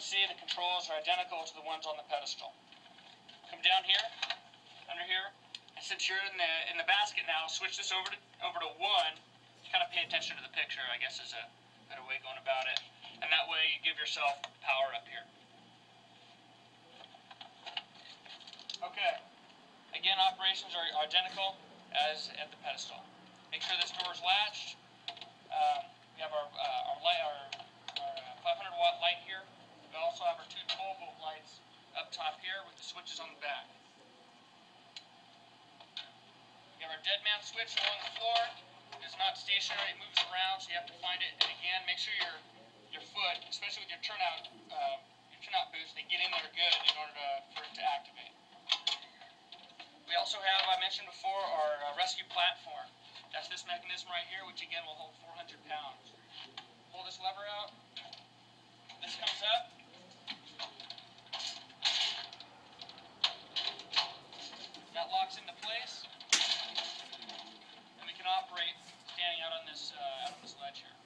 can see, the controls are identical to the ones on the pedestal. Come down here, under here, and since you're in the basket now, switch this over to 1. Kind of pay attention to the picture, I guess, is a better way going about it. And that way you give yourself power up here. Okay. Again, operations are identical as at the pedestal. Make sure this door is latched. We have our 500-watt light here. We also have our 2 12-volt lights up top here with the switches on the back. We have our dead man switch along the floor. It's not stationary, it moves around, so you have to find it. And again, make sure your foot, especially with your turnout boots, they get in there good in order for it to activate. We also have, I mentioned before, our rescue platform. That's this mechanism right here, which again will hold 400 pounds. Pull this lever out. This comes up. That locks into place. And we can operate standing out on this ledge here.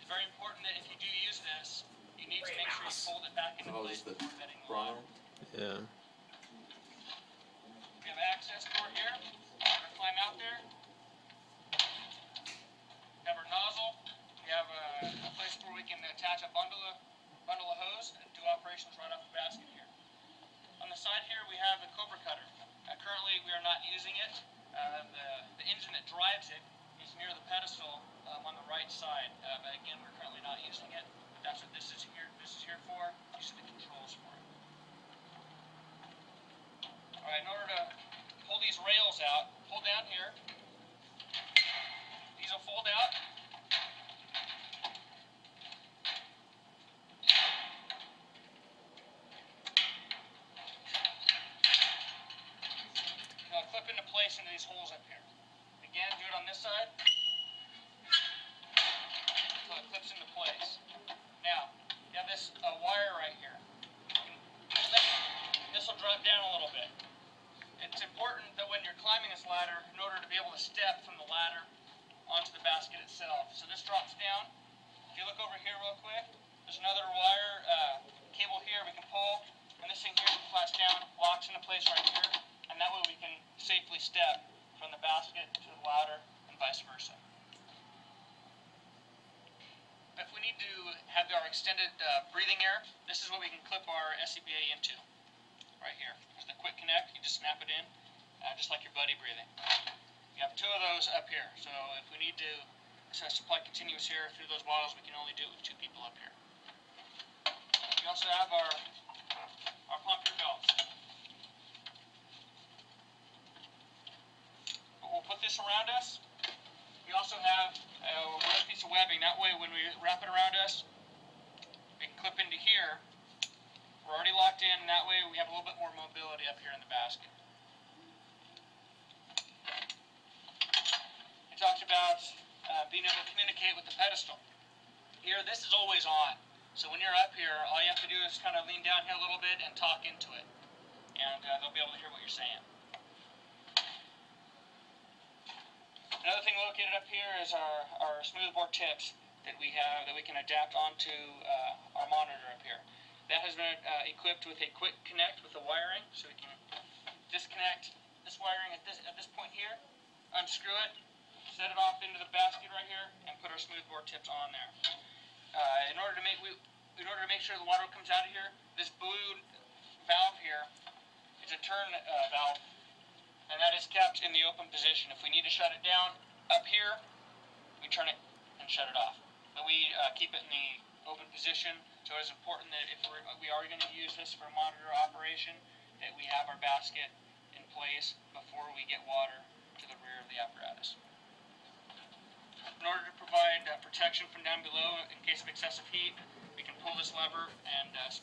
It's very important that if you do use this, you need to make sure you fold it back into place before bedding the water. Yeah. We have an access door here. We're going to climb out there. We have our nozzle. We have a place where we can attach a bundle of hose and do operations right off the basket here. On the side here we have the Cobra cutter. Currently we are not using it. The engine that drives it is near the pedestal on the right side. But again, we're currently not using it. That's what this is here for. These are the controls for it. Alright, in order to pull these rails out, pull down here. These will fold out. They'll clip into place into these holes up here. Again, do it on this side. So it clips into place. Now, you have this wire right here. This will drop down a little bit. It's important that when you're climbing this ladder, in order to be able to step from the ladder onto the basket itself. So this drops down. If you look over here real quick, there's another wire cable here we can pull, and this thing here flaps down, locks into place right here, and that way we can safely step from the basket to the ladder and vice versa. If we need to have our extended breathing air, this is what we can clip our SCBA into. Right here. There's the quick connect. You just snap it in, just like your buddy breathing. You have 2 of those up here. So if we need to supply continuous air through those bottles, we can only do it with 2 people up here. We also have our pump your belts. We'll put this around us. We also have a piece of webbing. That way, when we wrap it around us, we can clip into here. We're already locked in, and that way we have a little bit more mobility up here in the basket. It talks about being able to communicate with the pedestal. Here, this is always on. So when you're up here, all you have to do is kind of lean down here a little bit and talk into it. And they'll be able to hear what you're saying. Another thing located up here is our smoothbore tips that we have that we can adapt onto our monitor up here. That has been equipped with a quick connect with the wiring, so we can disconnect this wiring at this point here, unscrew it, set it off into the basket right here, and put our smoothbore tips on there. In order to make sure the water comes out of here, this blue valve here is a turn valve, and that is kept in the open position. If we need to shut it down up here, we turn it and shut it off. But we keep it in the open position. So it's important that if we are going to use this for monitor operation, that we have our basket in place before we get water to the rear of the apparatus. In order to provide protection from down below in case of excessive heat, we can pull this lever and 2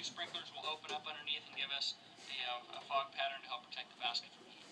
sprinklers will open up underneath and give us a fog pattern to help protect the basket from heat.